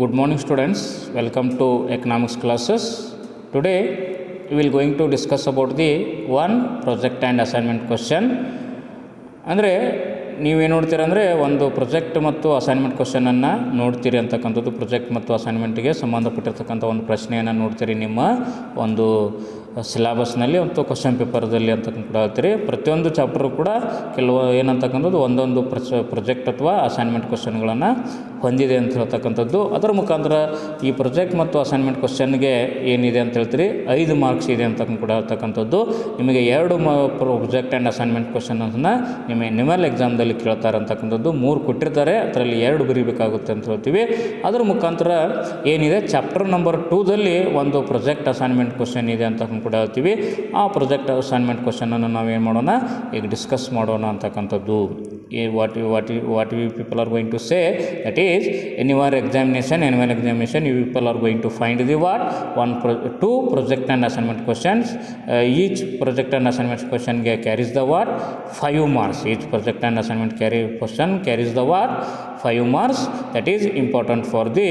Good morning students, welcome to economics classes. Today we will going to discuss about the one project and assignment question. ಅಂದರೆ ನೀವೇನು ನೋಡ್ತೀರ ಅಂದರೆ ಒಂದು project ಮತ್ತು assignment ಕ್ವಶನನ್ನು ನೋಡ್ತೀರಿ ಅಂತಕ್ಕಂಥದ್ದು. Project ಮತ್ತು ಅಸೈನ್ಮೆಂಟ್ಗೆ ಸಂಬಂಧಪಟ್ಟಿರ್ತಕ್ಕಂಥ ಒಂದು ಪ್ರಶ್ನೆಯನ್ನು ನೋಡ್ತೀರಿ ನಿಮ್ಮ ಒಂದು ಸಿಲೆಬಸ್ನಲ್ಲಿ ಮತ್ತು ಕ್ವಶನ್ ಪೇಪರ್ದಲ್ಲಿ ಅಂತ ಕೂಡ ಹೇಳ್ತೀರಿ. ಪ್ರತಿಯೊಂದು ಚಾಪ್ಟರು ಕೂಡ ಕೆಲವು ಏನಂತಕ್ಕಂಥದ್ದು ಒಂದೊಂದು ಪ್ರಾಜೆಕ್ಟ್ ಅಥವಾ ಅಸೈನ್ಮೆಂಟ್ ಕ್ವಶನ್ಗಳನ್ನು ಹೊಂದಿದೆ ಅಂತ ಹೇಳ್ತಕ್ಕಂಥದ್ದು. ಅದರ ಮುಖಾಂತರ ಈ ಪ್ರಾಜೆಕ್ಟ್ ಮತ್ತು ಅಸೈನ್ಮೆಂಟ್ ಕ್ವಶನ್ಗೆ ಏನಿದೆ ಅಂತ ಹೇಳ್ತೀರಿ 5 ಮಾರ್ಕ್ಸ್ ಇದೆ ಅಂತ ಕೂಡ ಹೇಳ್ತಕ್ಕಂಥದ್ದು. ನಿಮಗೆ 2 ಪ್ರಾಜೆಕ್ಟ್ ಆ್ಯಂಡ್ ಅಸೈನ್ಮೆಂಟ್ ಕ್ವಶನನ್ನು ನಿಮ್ಮಲ್ ಎಕ್ಸಾಮ್ದಲ್ಲಿ ಕೇಳ್ತಾರೆ ಅಂತಕ್ಕಂಥದ್ದು. 3 ಕೊಟ್ಟಿರ್ತಾರೆ, ಅದರಲ್ಲಿ 2 ಬರೀಬೇಕಾಗುತ್ತೆ ಅಂತ ಹೇಳ್ತೀವಿ. ಅದರ ಮುಖಾಂತರ ಏನಿದೆ ಚಾಪ್ಟರ್ ನಂಬರ್ 2ದಲ್ಲಿ ಒಂದು ಪ್ರಾಜೆಕ್ಟ್ ಅಸೈನ್ಮೆಂಟ್ ಕ್ವಶನ್ ಇದೆ ಅಂತ ಕೂಡ ಹೇಳ್ತೀವಿ. ಆ ಪ್ರಾಜೆಕ್ಟ್ ಅಸೈನ್ಮೆಂಟ್ ಕ್ವಶನನ್ನು ನಾವೇನು ಮಾಡೋಣ, ಈಗ ಡಿಸ್ಕಸ್ ಮಾಡೋಣ ಅಂತಕ್ಕಂಥದ್ದು. What you people are going to say, that is in your examination, annual examination, you people are going to find the what 2 project and assignment questions. Each project and assignment ಕ್ವಶನ್ಗೆ carries the what 5 marks. Each project and assignment question carries the what 5 marks. That is important for the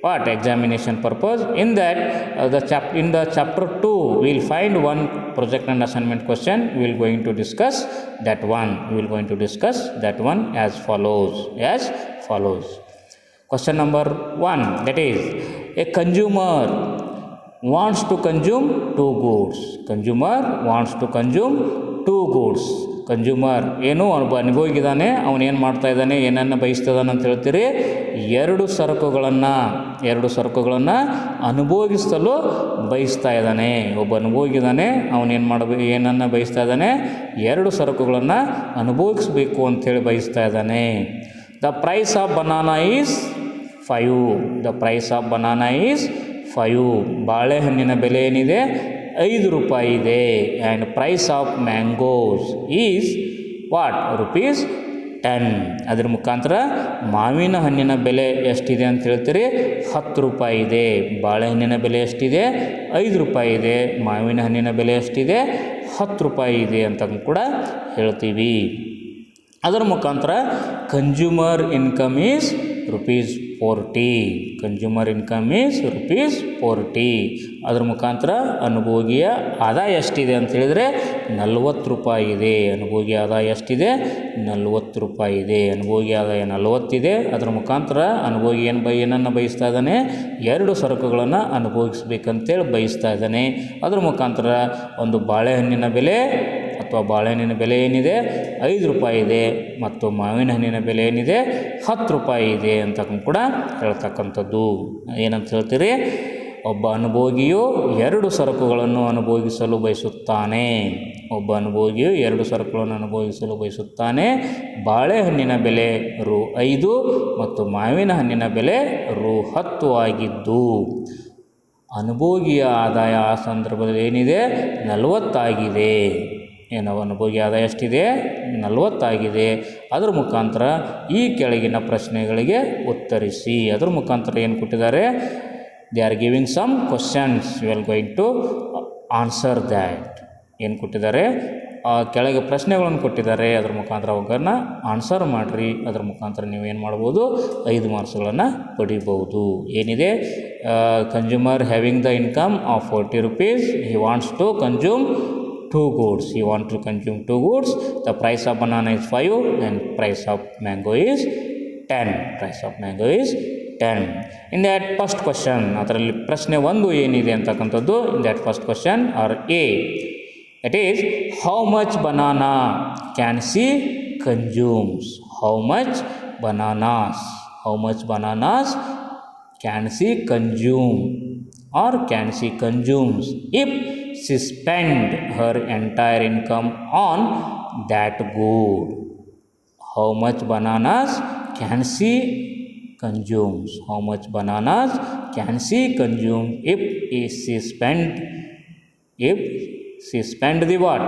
what examination purpose. In that in the chapter 2 we will find one project and assignment question. We will going to discuss that one. We will going to discuss that one as follows. Question number 1, that is a consumer wants to consume 2 goods. Consumer wants to consume 2 goods. Consumer ಏನು ಅನುಭವಿಗಿದ್ದಾನೆ, ಅವನೇನು ಮಾಡ್ತಾಯಿದ್ದಾನೆ, ಏನನ್ನು ಬಯಸ್ತಿದ್ದಾನೆ ಅಂತ ಹೇಳ್ತೀರಿ. 2 ಸರಕುಗಳನ್ನು ಅನುಭವಿಸಲು ಬಯಸ್ತಾ ಇದ್ದಾನೆ. ಒಬ್ಬ ಅನುಭವಿಗಿದ್ದಾನೆ, ಏನನ್ನು ಬಯಸ್ತಾ ಇದ್ದಾನೆ, 2 ಸರಕುಗಳನ್ನು ಅನುಭವಿಸಬೇಕು ಅಂಥೇಳಿ ಬಯಸ್ತಾ ಇದ್ದಾನೆ. The price of banana is 5. The price of banana is 5. ಬಾಳೆಹಣ್ಣಿನ ಬೆಲೆ ಏನಿದೆ 5 ರೂಪಾಯಿ ಇದೆ. And price of mangoes is what rupees 10. ಅದರ ಮುಖಾಂತರ ಮಾವಿನ ಹಣ್ಣಿನ ಬೆಲೆ ಎಷ್ಟಿದೆ ಅಂತ ಹೇಳ್ತೀರಿ 10 ರೂಪಾಯಿ ಇದೆ. ಬಾಳೆಹಣ್ಣಿನ ಬೆಲೆ ಎಷ್ಟಿದೆ 5 ರೂಪಾಯಿ ಇದೆ. ಮಾವಿನ ಹಣ್ಣಿನ ಬೆಲೆ ಎಷ್ಟಿದೆ 10 ರೂಪಾಯಿ ಇದೆ ಅಂತ ಕೂಡ ಹೇಳ್ತೀವಿ. ಅದರ ಮುಖಾಂತರ consumer income is rupees 40. Consumer income is rupees 40. ಅದರ ಮುಖಾಂತರ ಅನುಭೋಗಿಯ ಆದಾಯ ಎಷ್ಟಿದೆ ಅಂತ ಹೇಳಿದರೆ 40 ರೂಪಾಯಿ ಇದೆ. ಅನುಭೋಗಿ ಆದಾಯ ಎಷ್ಟಿದೆ 40 ರೂಪಾಯಿ ಇದೆ. ಅನುಭೋಗಿ ಆದಾಯ 40 ಇದೆ. ಅದರ ಮುಖಾಂತರ ಅನುಭೋಗಿ ಏನನ್ನು ಬಯಸ್ತಾ ಇದ್ದಾನೆ, 2 ಸರಕುಗಳನ್ನು ಅನುಭವಿಸ್ಬೇಕಂತೇಳಿ ಬಯಸ್ತಾ ಇದ್ದಾನೆ. ಅದರ ಮುಖಾಂತರ ಒಂದು ಬಾಳೆಹಣ್ಣಿನ ಬೆಲೆ ಏನಿದೆ 5 ರೂಪಾಯಿ ಇದೆ ಮತ್ತು ಮಾವಿನ ಹಣ್ಣಿನ ಬೆಲೆ ಏನಿದೆ 10 ರೂಪಾಯಿ ಇದೆ ಅಂತ ಕೂಡ ಹೇಳ್ತಕ್ಕಂಥದ್ದು. ಏನಂತ ಹೇಳ್ತೀರಿ, ಒಬ್ಬ ಅನುಭೋಗಿಯು 2 ಸರಕುಗಳನ್ನು ಅನುಭವಿಸಲು ಬಯಸುತ್ತಾನೆ. ಒಬ್ಬ ಅನುಭೋಗಿಯು 2 ಸರಕುಗಳನ್ನು ಅನುಭವಿಸಲು ಬಯಸುತ್ತಾನೆ. ಬಾಳೆಹಣ್ಣಿನ ಬೆಲೆ ₹5 ಮತ್ತು ಮಾವಿನ ಹಣ್ಣಿನ ಬೆಲೆ ₹10 ಆಗಿದ್ದು ಅನುಭೋಗಿಯ ಆದಾಯ ಆ ಸಂದರ್ಭದಲ್ಲಿ ಏನಿದೆ 40 ಆಗಿದೆ. ಅನುಭೋಗಿ ಆದಾಯ ಎಷ್ಟಿದೆ 40 ಆಗಿದೆ. ಅದರ ಮುಖಾಂತರ ಈ ಕೆಳಗಿನ ಪ್ರಶ್ನೆಗಳಿಗೆ ಉತ್ತರಿಸಿ. ಅದರ ಮುಖಾಂತರ ಏನು ಕೊಟ್ಟಿದ್ದಾರೆ, they are giving some questions, you are going to answer that. ಏನು ಕೊಟ್ಟಿದ್ದಾರೆ, ಕೆಳಗೆ ಪ್ರಶ್ನೆಗಳನ್ನು ಕೊಟ್ಟಿದ್ದಾರೆ, ಅದರ ಮುಖಾಂತರ ಅವುಗಳನ್ನು ಆನ್ಸರ್ ಮಾಡಿರಿ. ಅದರ ಮುಖಾಂತರ ನೀವೇನು ಮಾಡ್ಬೋದು, 5 ಮಾರ್ಕ್ಸ್ಗಳನ್ನು ಪಡಿಬೋದು. ಏನಿದೆ, consumer having the income of 40 rupees, he wants to consume 2 goods. You want to consume 2 goods. The price of banana is 5 and price of mango is 10. Price of mango is 10. In that first question, ಅದರಲ್ಲಿ ಪ್ರಶ್ನೆ 1 ಏನಿದೆ ಅಂತಕ್ಕಂಥದ್ದು, in that first question or A, it is how much banana can she consumes. How much bananas can she consume or can she consumes if she spend her entire income on that good. How much bananas can she consumes? How much bananas can she consume if she spend the what?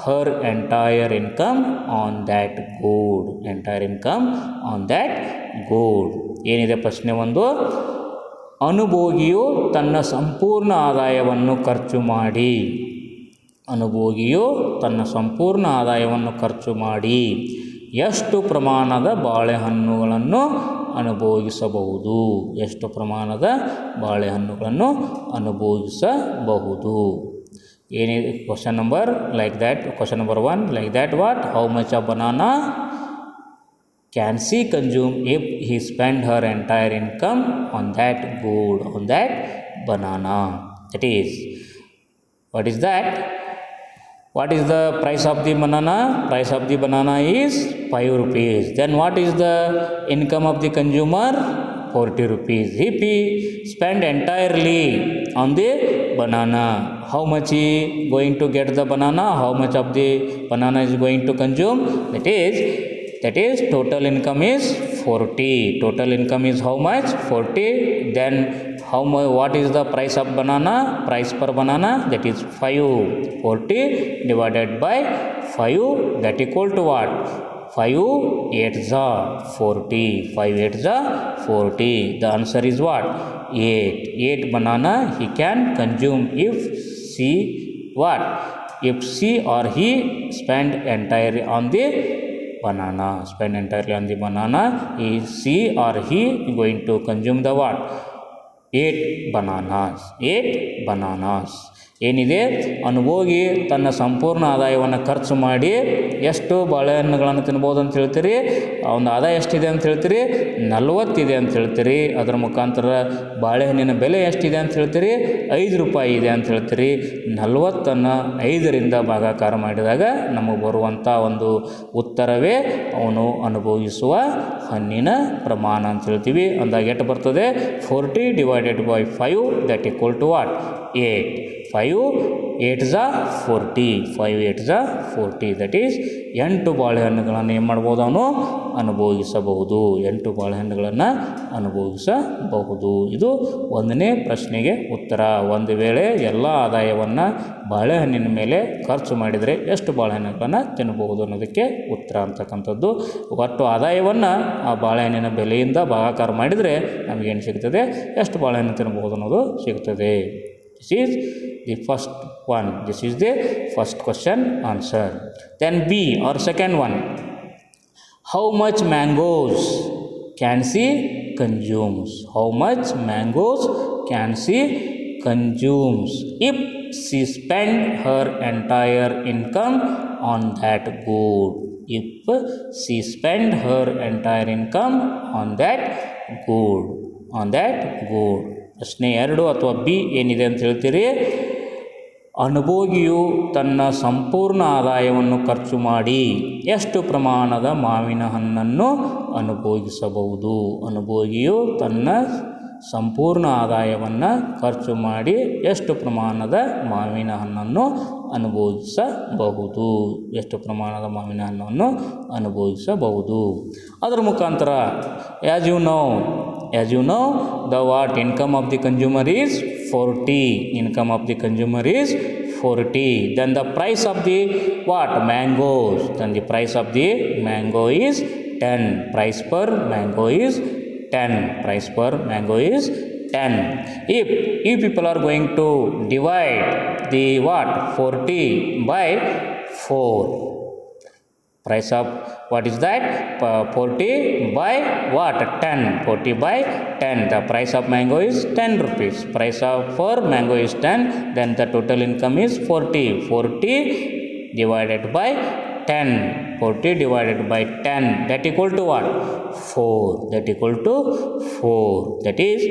Her entire income on that good. Entire income on that good. ಏನಿದೆ ಪ್ರಶ್ನೆ 1, ಅನುಭೋಗಿಯು ತನ್ನ ಸಂಪೂರ್ಣ ಆದಾಯವನ್ನು ಖರ್ಚು ಮಾಡಿ ಎಷ್ಟು ಪ್ರಮಾಣದ ಬಾಳೆಹಣ್ಣುಗಳನ್ನು ಅನುಭೋಗಿಸಬಹುದು. ಎಷ್ಟು ಪ್ರಮಾಣದ ಬಾಳೆಹಣ್ಣುಗಳನ್ನು ಅನುಭೋಗಿಸಬಹುದು. ಏನಿದೆ question number like that. Question number 1 like that what how much of banana can she consume if he spend her entire income on that good, on that banana. That is, what is that? What is the price of the banana? Price of the banana is 5 rupees. Then what is the income of the consumer? 40 rupees. If he spend entirely on the banana, how much he going to get the banana? How much of the banana is going to consume? That is total income is 40. Total income is how much? 40. Then how much? What is the price of banana? Price per banana, that is 5. 40 divided by 5, that equal to what? 5 8s are 40. 5 8s are 40. The answer is what? 8. 8 banana he can consume if she what? If she or he spend entirely on the banana. Spend entirely on the banana. She or he going to consume the what? 8 bananas. 8 bananas. ಏನಿದೆ, ಅನುಭೋಗಿ ತನ್ನ ಸಂಪೂರ್ಣ ಆದಾಯವನ್ನು ಖರ್ಚು ಮಾಡಿ ಎಷ್ಟು ಬಾಳೆಹಣ್ಣುಗಳನ್ನು ತಿನ್ಬೋದು ಅಂತ ಹೇಳ್ತೀರಿ? ಒಂದು ಆದಾಯ ಎಷ್ಟಿದೆ ಅಂತ ಹೇಳ್ತೀರಿ? 40 ಇದೆ ಅಂತ ಹೇಳ್ತೀರಿ. ಅದರ ಮುಖಾಂತರ ಬಾಳೆಹಣ್ಣಿನ ಬೆಲೆ ಎಷ್ಟಿದೆ ಅಂತ ಹೇಳ್ತೀರಿ? 5 ರೂಪಾಯಿ ಇದೆ ಅಂತ ಹೇಳ್ತೀರಿ. 40ಅನ್ನು 5ರಿಂದ ಭಾಗಾಕಾರ ಮಾಡಿದಾಗ ನಮಗೆ ಬರುವಂಥ ಒಂದು ಉತ್ತರವೇ ಅವನು ಅನುಭವಿಸುವ ಹಣ್ಣಿನ ಪ್ರಮಾಣ ಅಂತ ಹೇಳ್ತೀವಿ. ಅಂದಾಗ ಎಷ್ಟು ಬರ್ತದೆ? 40 divided by 5, that equal to what? 8. 5 8s are 40. 5 8s are 40. That is 8 ಬಾಳೆಹಣ್ಣುಗಳನ್ನು ಏನು ಮಾಡ್ಬೋದು? ಅವನು ಅನುಭವಿಸಬಹುದು. 8 ಬಾಳೆಹಣ್ಣುಗಳನ್ನು ಅನುಭವಿಸಬಹುದು. ಇದು 1ನೇ ಪ್ರಶ್ನೆಗೆ ಉತ್ತರ. ಒಂದು ವೇಳೆ ಎಲ್ಲ ಆದಾಯವನ್ನು ಬಾಳೆಹಣ್ಣಿನ ಮೇಲೆ ಖರ್ಚು ಮಾಡಿದರೆ ಎಷ್ಟು ಬಾಳೆಹಣ್ಣುಗಳನ್ನು ತಿನ್ನಬಹುದು ಅನ್ನೋದಕ್ಕೆ ಉತ್ತರ ಅಂತಕ್ಕಂಥದ್ದು. ಒಟ್ಟು ಆದಾಯವನ್ನು ಆ ಬಾಳೆಹಣ್ಣಿನ ಬೆಲೆಯಿಂದ ಭಾಗಾಕಾರ ಮಾಡಿದರೆ ನಮಗೇನು ಸಿಗ್ತದೆ? ಎಷ್ಟು ಬಾಳೆಹಣ್ಣು ತಿನ್ನಬಹುದು ಅನ್ನೋದು ಸಿಗ್ತದೆ. This is the first one. This is the first question answer. Then B or second one. How much mangoes can she consumes? How much mangoes can she consumes if she spend her entire income on that good? If she spend her entire income on that good, on that good. ಪ್ರಶ್ನೆ 2 ಅಥವಾ B ಏನಿದೆ ಅಂತ ಹೇಳ್ತೀರಿ? ಅನುಭೋಗಿಯು ತನ್ನ ಸಂಪೂರ್ಣ ಆದಾಯವನ್ನು ಖರ್ಚು ಮಾಡಿ ಎಷ್ಟು ಪ್ರಮಾಣದ ಮಾವಿನ ಹಣ್ಣನ್ನು ಅನುಭೋಗಿಸಬಹುದು? ಅನುಭೋಗಿಯು ತನ್ನ ಸಂಪೂರ್ಣ ಆದಾಯವನ್ನು ಖರ್ಚು ಮಾಡಿ ಎಷ್ಟು ಪ್ರಮಾಣದ ಮಾವಿನ ಹಣ್ಣನ್ನು ಅನುಭೋಗಿಸಬಹುದು? ಎಷ್ಟು ಪ್ರಮಾಣದ ಮಾವಿನ ಹಣ್ಣನ್ನು ಅನುಭೋಗಿಸಬಹುದು? ಅದರ ಮುಖಾಂತರ as you know the what income of the consumer is 40. Income of the consumer is 40. Then the price of the what? Mangoes. Then the price of the mango is 10. Price per mango is 10. Price per mango is 10. If people are going to divide the what? 40 by 4. Price of what is that? 40 by what? 10. 40 by 10. The price of mango is 10 rupees. Price of for mango is 10. Then the total income is 40. 40 divided by 10. 40 divided by 10. That equal to what? 4. That equal to 4. That is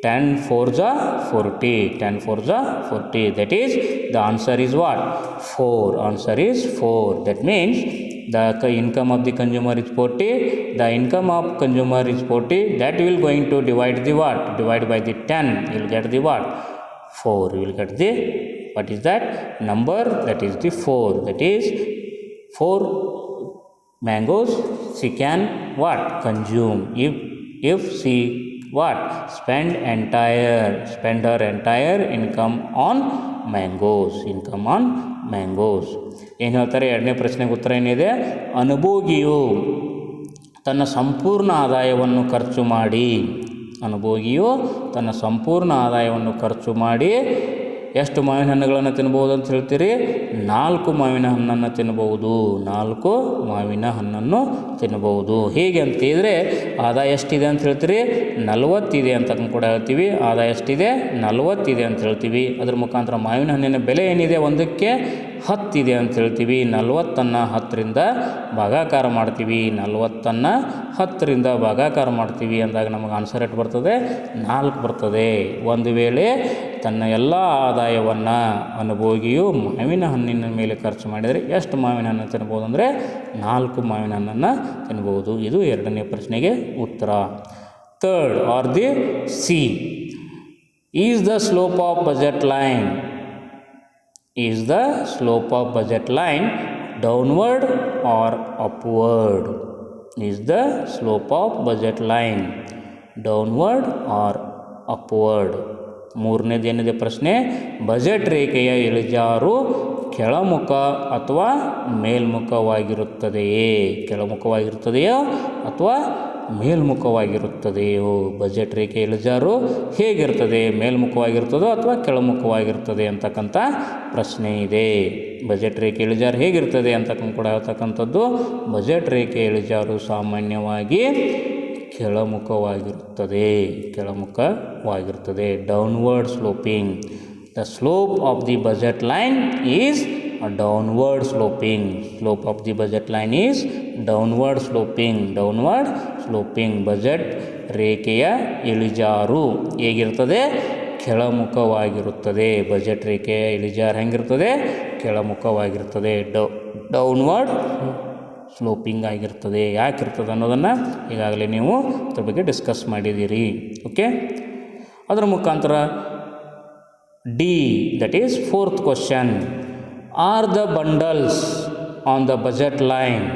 10 4s are 40. 10 4s are 40. That is the answer is what? 4. Answer is 4. That means the income of the consumer is 40. The income of consumer is 40. That will going to divide the what? Divide by the 10. You will get the what? 4. You will get the what is that number? That is the 4. That is 4 mangoes she can what? Consume if she what? Spend her entire income on mangoes. Income on mangoes. ಏನು ಹೇಳ್ತಾರೆ? 2ನೇ ಪ್ರಶ್ನೆಗೆ ಉತ್ತರ ಏನಿದೆ? ಅನುಭೋಗಿಯು ತನ್ನ ಸಂಪೂರ್ಣ ಆದಾಯವನ್ನು ಖರ್ಚು ಮಾಡಿ ಎಷ್ಟು ಮಾವಿನ ಹಣ್ಣುಗಳನ್ನು ತಿನ್ಬೋದು ಅಂತ ಹೇಳ್ತೀರಿ? 4 ಮಾವಿನ ಹಣ್ಣನ್ನು ತಿನ್ಬೋದು. 4 ಮಾವಿನ ಹಣ್ಣನ್ನು ತಿನ್ಬೋದು. ಹೇಗೆ ಅಂತೇಳಿದರೆ ಆದಾಯ ಎಷ್ಟಿದೆ ಅಂತ ಹೇಳ್ತೀರಿ, 40 ಅಂತ ಕೂಡ ಹೇಳ್ತೀವಿ. ಆದಾಯ ಎಷ್ಟಿದೆ, 40 ಅಂತ ಹೇಳ್ತೀವಿ. ಅದ್ರ ಮುಖಾಂತರ ಮಾವಿನ ಹಣ್ಣಿನ ಬೆಲೆ ಏನಿದೆ, ಒಂದಕ್ಕೆ 10 ಅಂತ ಹೇಳ್ತೀವಿ. 40ಅನ್ನು 10ರಿಂದ ಭಾಗಾಕಾರ ಮಾಡ್ತೀವಿ. 40ಅನ್ನು 10ರಿಂದ ಭಾಗಾಕಾರ ಮಾಡ್ತೀವಿ ಅಂದಾಗ ನಮಗೆ ಆನ್ಸರ್ ಎಷ್ಟು ಬರ್ತದೆ, 4 ಬರ್ತದೆ. ಒಂದು ವೇಳೆ ತನ್ನ ಎಲ್ಲ ಆದಾಯವನ್ನು ಅನುಭೋಗಿಯು ಮಾವಿನ ಹಣ್ಣಿನ ಮೇಲೆ ಖರ್ಚು ಮಾಡಿದರೆ ಎಷ್ಟು ಮಾವಿನ ಹಣ್ಣು ತಿನ್ಬೋದು ಅಂದರೆ 4 ಮಾವಿನ ಹಣ್ಣನ್ನು ತಿನ್ಬೋದು. ಇದು 2ನೇ ಪ್ರಶ್ನೆಗೆ ಉತ್ತರ. Third or the C, is the slope of budget line, is the slope of budget line downward or upward, is the slope of budget line downward or upward. ಮೂರನೇದು ಏನಿದೆ ಪ್ರಶ್ನೆ, ಬಜೆಟ್ ರೇಖೆಯ ಇಳಿಜಾರು ಕೆಳಮುಖ ಅಥವಾ ಮೇಲ್ಮುಖವಾಗಿರುತ್ತದೆಯೇ, ಕೆಳಮುಖವಾಗಿರುತ್ತದೆಯೋ ಅಥವಾ ಮೇಲ್ಮುಖವಾಗಿರುತ್ತದೆಯೋ. ಬಜೆಟ್ ರೇಖೆ ಇಳಿಜಾರು ಹೇಗಿರ್ತದೆ, ಮೇಲ್ಮುಖವಾಗಿರ್ತದೋ ಅಥವಾ ಕೆಳಮುಖವಾಗಿರ್ತದೆ ಅಂತಕ್ಕಂಥ ಪ್ರಶ್ನೆ ಇದೆ. ಬಜೆಟ್ ರೇಖೆ ಇಳಿಜಾರು ಹೇಗಿರ್ತದೆ ಅಂತಕ್ಕಂಥ ಕೂಡ ಹೇಳ್ತಕ್ಕಂಥದ್ದು, ಬಜೆಟ್ ರೇಖೆ ಇಳಿಜಾರು ಸಾಮಾನ್ಯವಾಗಿ ಕೆಳಮುಖವಾಗಿರುತ್ತದೆ, ಕೆಳಮುಖವಾಗಿರುತ್ತದೆ. Downward sloping, the slope of the budget line is downward sloping, slope of the budget line is downward sloping, downward sloping. Budget ರೇಖೆಯ ಇಳಿಜಾರು ಹೇಗಿರ್ತದೆ, ಕೆಳಮುಖವಾಗಿರುತ್ತದೆ. ಬಜೆಟ್ ರೇಖೆಯ ಇಳಿಜಾರು ಹೆಂಗಿರ್ತದೆ, ಕೆಳಮುಖವಾಗಿರ್ತದೆ. ಡೌನ್ವರ್ಡ್ ಸ್ಲೋಪಿಂಗ್ ಆಗಿರ್ತದೆ. ಯಾಕಿರ್ತದೆ ಅನ್ನೋದನ್ನು ಈಗಾಗಲೇ ನೀವು ಅದ್ರ ಬಗ್ಗೆ ಡಿಸ್ಕಸ್ ಮಾಡಿದ್ದೀರಿ. ಓಕೆ, ಅದರ ಮುಖಾಂತರ D, that is 4th question, R the bundles on the budget line,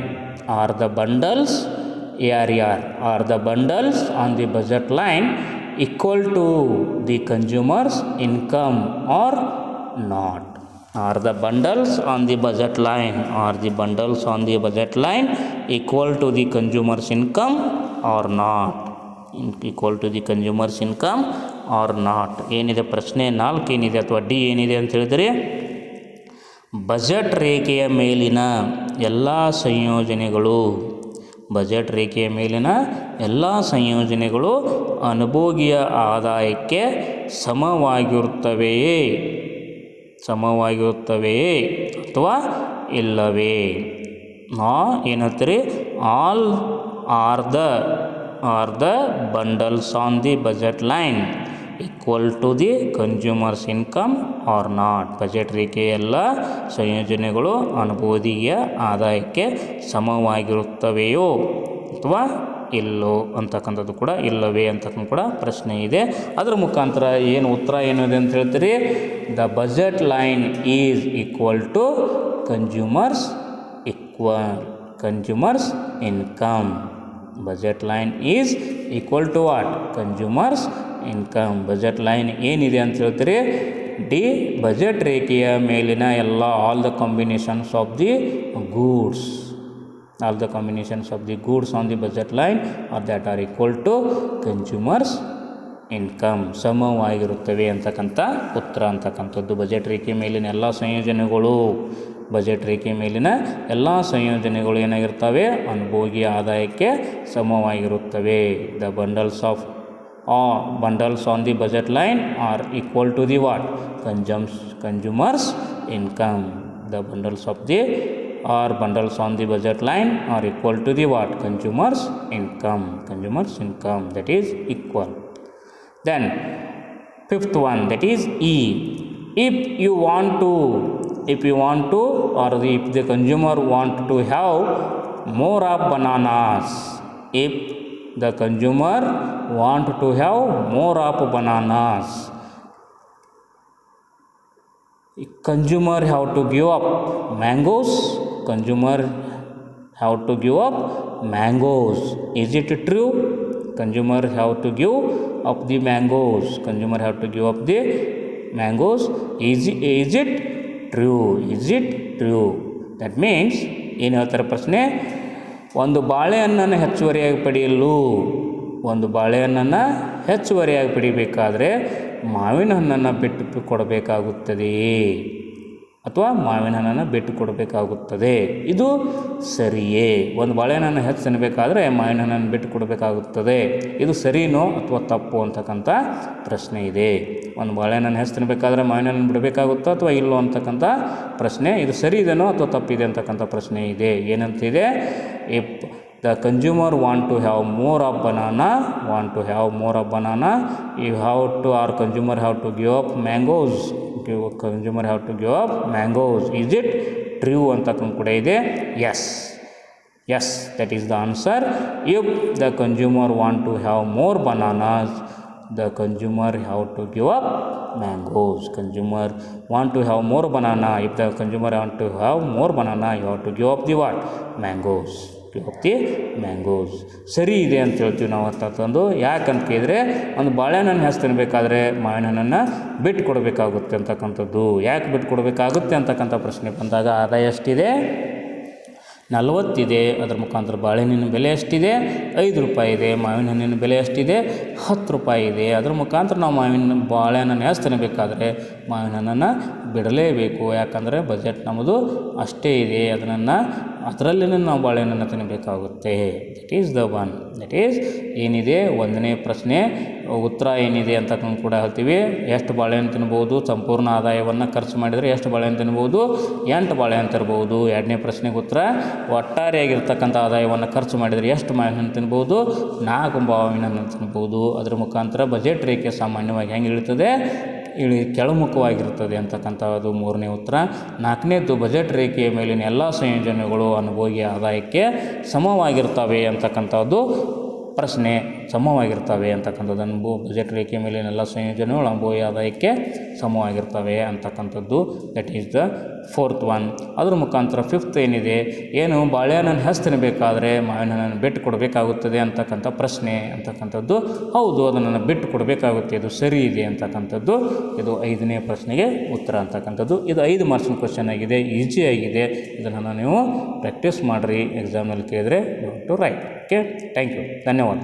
R the bundles R the bundles on the budget line equal to the consumer's income or not? Are the bundles on the budget line, are the bundles on the budget line equal to the consumer's income or not? Equal to the consumer's income or not? ಏನಿದೆ ಪ್ರಶ್ನೆ 4 ಏನಿದೆ ಅಥವಾ D ಏನಿದೆ ಅಂತ ಹೇಳಿದರೆ, budget ರೇಖೆಯ ಮೇಲಿನ ಎಲ್ಲ ಸಂಯೋಜನೆಗಳು, ಬಜೆಟ್ ರೇಖೆಯ ಮೇಲಿನ ಎಲ್ಲ ಸಂಯೋಜನೆಗಳು ಅನುಭೋಗಿಯ ಆದಾಯಕ್ಕೆ ಸಮವಾಗಿರುತ್ತವೆಯೇ, ಸಮವಾಗಿರುತ್ತವೆಯೇ ಅಥವಾ ಇಲ್ಲವೇ? ಏನು ಹೇಳ್ತೀರಿ, all are the bundles on the budget line equal to the consumer's income or not? Budget ರೇಖೆಯ ಎಲ್ಲ ಸಂಯೋಜನೆಗಳು ಅನುಭೋಗಿಯ ಆದಾಯಕ್ಕೆ ಸಮವಾಗಿರುತ್ತವೆಯೋ ಅಥವಾ ಇಲ್ಲೋ ಅಂತಕ್ಕಂಥದ್ದು ಕೂಡ, ಇಲ್ಲವೇ ಅಂತಕ್ಕಂಥ ಕೂಡ ಪ್ರಶ್ನೆ ಇದೆ. ಅದರ ಮುಖಾಂತರ ಏನು ಉತ್ತರ ಏನಿದೆ ಅಂತ ಹೇಳ್ತೀರಿ, the budget line is equal to consumer's income. Budget line is equal to what, consumers income. Budget line ಏನಿದೆ ಅಂತ ಹೇಳ್ತೀರಿ, ಡಿ, ಬಜೆಟ್ ರೇಖೆಯ ಮೇಲಿನ ಎಲ್ಲ all the combinations of the goods, all the combinations of the goods on the budget line or that are equal to consumers income, ಸಮವಾಗಿರುತ್ತವೆ ಅಂತಕ್ಕಂಥ ಉತ್ತರ ಅಂತಕ್ಕಂಥದ್ದು. Budget ರೇಖೆ ಮೇಲಿನ ಎಲ್ಲ ಸಂಯೋಜನೆಗಳು, ಬಜೆಟ್ ರೇಖೆ ಮೇಲಿನ ಎಲ್ಲ ಸಂಯೋಜನೆಗಳು ಏನಾಗಿರ್ತವೆ, ಅನುಭೋಗಿಯ ಆದಾಯಕ್ಕೆ ಸಮವಾಗಿರುತ್ತವೆ. The bundles on the budget line are equal to the what, consumers income. The bundles on the budget line are equal to the what, consumers income, that is equal. Then 5th one, that is E, if you want to or if the consumer want to have more of bananas, if the consumer want to have more of bananas, consumer have to give up mangoes, consumer have to give up mangoes. Is it true? Consumer have to give up the mangoes, consumer have to give up the mangoes. Is it true? Is it true? That means ಏನು ಹೇಳ್ತಾರೆ ಪ್ರಶ್ನೆ, ಒಂದು ಬಾಳೆಹಣ್ಣನ್ನು ಹೆಚ್ಚುವರಿಯಾಗಿ ಪಡೆಯಲು, ಒಂದು ಬಾಳೆಹಣ್ಣನ್ನು ಹೆಚ್ಚುವರಿಯಾಗಿ ಪಡಿಬೇಕಾದರೆ ಮಾವಿನ ಹಣ್ಣನ್ನು ಬಿಟ್ಟು ಕೊಡಬೇಕಾಗುತ್ತದೆಯೇ? ಅಥವಾ ಮಾವಿನ ಹಣ್ಣನ್ನು ಬಿಟ್ಟು ಕೊಡಬೇಕಾಗುತ್ತದೆ. ಇದು ಸರಿಯೇ? ಒಂದು ಬಾಳೆಹಣ್ಣನ್ನು ಹೆಚ್ಚು ತಿನ್ನಬೇಕಾದ್ರೆ ಮಾವಿನ ಹಣ್ಣನ್ನು ಬಿಟ್ಟು ಕೊಡಬೇಕಾಗುತ್ತದೆ. ಇದು ಸರಿನೋ ಅಥವಾ ತಪ್ಪು ಅಂತಕ್ಕಂಥ ಪ್ರಶ್ನೆ ಇದೆ. ಒಂದು ಬಾಳೆಹಣ್ಣನ್ನು ಹೆಚ್ಚು ತಿನ್ನಬೇಕಾದ್ರೆ ಮಾವಿನ ಹಣ್ಣನ್ನು ಬಿಡಬೇಕಾಗುತ್ತೋ ಅಥವಾ ಇಲ್ಲೋ ಅಂತಕ್ಕಂಥ ಪ್ರಶ್ನೆ. ಇದು ಸರಿ ಇದೆನೋ ಅಥವಾ ತಪ್ಪಿದೆ ಅಂತಕ್ಕಂಥ ಪ್ರಶ್ನೆ ಇದೆ. ಏನಂತಿದೆ? If the consumer want to have more of banana, you have to, or consumer have to give up mangoes. Consumer have to give up mangoes. Is it true ಅಂತಕ್ಕಂಥ ಕೂಡ ಇದೆ. Yes, that is the answer. If the consumer want to have more bananas, the consumer have to give up mangoes. Consumer want to have more banana. If the consumer want to have more banana, you have to give up the what? Mangoes. Mangoes. ಸರಿ ಇದೆ ಅಂತ ಹೇಳ್ತೀವಿ ನಾವು ಅಂತಂದು. ಯಾಕಂತ ಕೇಳಿದರೆ ಒಂದು ಬಾಳೆಹಣ್ಣನ್ನು ಹೆಚ್ಚು ತಿನ್ನಬೇಕಾದ್ರೆ ಮಾವಿನ ಹಣ್ಣನ್ನು ಬಿಟ್ಟು ಕೊಡಬೇಕಾಗುತ್ತೆ ಅಂತಕ್ಕಂಥದ್ದು. ಯಾಕೆ ಬಿಟ್ಟು ಕೊಡಬೇಕಾಗುತ್ತೆ ಅಂತಕ್ಕಂಥ ಪ್ರಶ್ನೆ ಬಂದಾಗ ಆದಾಯ ಎಷ್ಟಿದೆ? 40 ಇದೆ. ಅದರ ಮುಖಾಂತರ ಬಾಳೆಹಣ್ಣಿನ ಬೆಲೆ ಎಷ್ಟಿದೆ? 5 ರೂಪಾಯಿ ಇದೆ. ಮಾವಿನ ಹಣ್ಣಿನ ಬೆಲೆ ಎಷ್ಟಿದೆ? 10 ರೂಪಾಯಿ ಇದೆ. ಅದರ ಮುಖಾಂತರ ನಾವು ಬಾಳೆಹಣ್ಣನ್ನು ಹೆಚ್ಚು ತಿನ್ನಬೇಕಾದ್ರೆ ಮಾವಿನ ಹಣ್ಣನ್ನು ಬಿಡಲೇಬೇಕು. ಯಾಕಂದರೆ ಬಜೆಟ್ ನಮ್ಮದು ಅಷ್ಟೇ ಇದೆ. ಅದರಲ್ಲೇ ನಾವು ಬಾಳೆಹಣ್ಣನ್ನು ತಿನ್ನಬೇಕಾಗುತ್ತೆ. ದಟ್ ಈಸ್ ಏನಿದೆ ಒಂದನೇ ಪ್ರಶ್ನೆ ಉತ್ತರ ಏನಿದೆ ಅಂತಕ್ಕಂಥ ಕೂಡ ಹೇಳ್ತೀವಿ. ಎಷ್ಟು ಬಾಳೆಹಣ್ಣು ತಿನ್ಬೋದು? ಸಂಪೂರ್ಣ ಆದಾಯವನ್ನು ಖರ್ಚು ಮಾಡಿದರೆ ಎಷ್ಟು ಬಾಳೆಹಣ್ಣು ತಿನ್ಬೋದು? 8 ಬಾಳೆಹಣ್ಣು ತರ್ಬೋದು. ಎರಡನೇ ಪ್ರಶ್ನೆಗೆ ಉತ್ತರ ಒಟ್ಟಾರೆಯಾಗಿರ್ತಕ್ಕಂಥ ಆದಾಯವನ್ನು ಖರ್ಚು ಮಾಡಿದರೆ ಎಷ್ಟು ಮಾವಿನ ಹಣ್ಣು ತಿನ್ಬೋದು? 4 ಮಾವಿನ ಹಣ್ಣು ತಿನ್ಬೋದು. ಅದರ ಮುಖಾಂತರ ಬಜೆಟ್ ರೇಖೆ ಸಾಮಾನ್ಯವಾಗಿ ಹೆಂಗೆ ಇಳಿತದೆ? ಕೆಳಮುಖವಾಗಿರ್ತದೆ ಅಂತಕ್ಕಂಥದ್ದು ಮೂರನೇ ಉತ್ತರ. 4ನೇದು ಬಜೆಟ್ ರೇಖೆಯ ಮೇಲಿನ ಎಲ್ಲ ಸಂಯೋಜನೆಗಳು ಅನುಭೋಗಿ ಆದಾಯಕ್ಕೆ ಸಮವಾಗಿರ್ತವೆ ಅಂತಕ್ಕಂಥದ್ದು ಪ್ರಶ್ನೆ. ಸಮವಾಗಿರ್ತವೆ ಅಂತಕ್ಕಂಥದ್ದನ್ನು ಬಜೆಟ್ ರೇಖೆ ಮೇಲಿನ ಎಲ್ಲ ಸಂಯೋಜನೆಗಳು ಅನುಭೋಗಿ ಆದಾಯಕ್ಕೆ ಸಮವಾಗಿರ್ತವೆ ಅಂತಕ್ಕಂಥದ್ದು. That is the 4th one. ಅದ್ರ ಮುಖಾಂತರ 5th ಏನಿದೆ, ಏನು ಬಾಳೆಹಣ್ಣನ್ನು ಹೆಚ್ಚು ತಿನ್ನಬೇಕಾದ್ರೆ ಮಾವಿನ ಹಣ್ಣನ್ನು ಬಿಟ್ಟು ಕೊಡಬೇಕಾಗುತ್ತದೆ ಅಂತಕ್ಕಂಥ ಪ್ರಶ್ನೆ ಅಂತಕ್ಕಂಥದ್ದು. ಹೌದು, ಅದನ್ನು ಬಿಟ್ಟು ಕೊಡಬೇಕಾಗುತ್ತೆ, ಇದು ಸರಿ ಇದೆ ಅಂತಕ್ಕಂಥದ್ದು. ಇದು 5ನೇ ಪ್ರಶ್ನೆಗೆ ಉತ್ತರ ಅಂತಕ್ಕಂಥದ್ದು. ಇದು 5 ಮಾರ್ಕ್ಸಿನ ಕ್ವಶನ್ ಆಗಿದೆ, ಈಸಿಯಾಗಿದೆ. ಇದನ್ನು ನೀವು ಪ್ರಾಕ್ಟೀಸ್ ಮಾಡಿರಿ. ಎಕ್ಸಾಮ್ನಲ್ಲಿ ಕೇಳಿದರೆ you have to write. Okay, thank you, ಧನ್ಯವಾದ.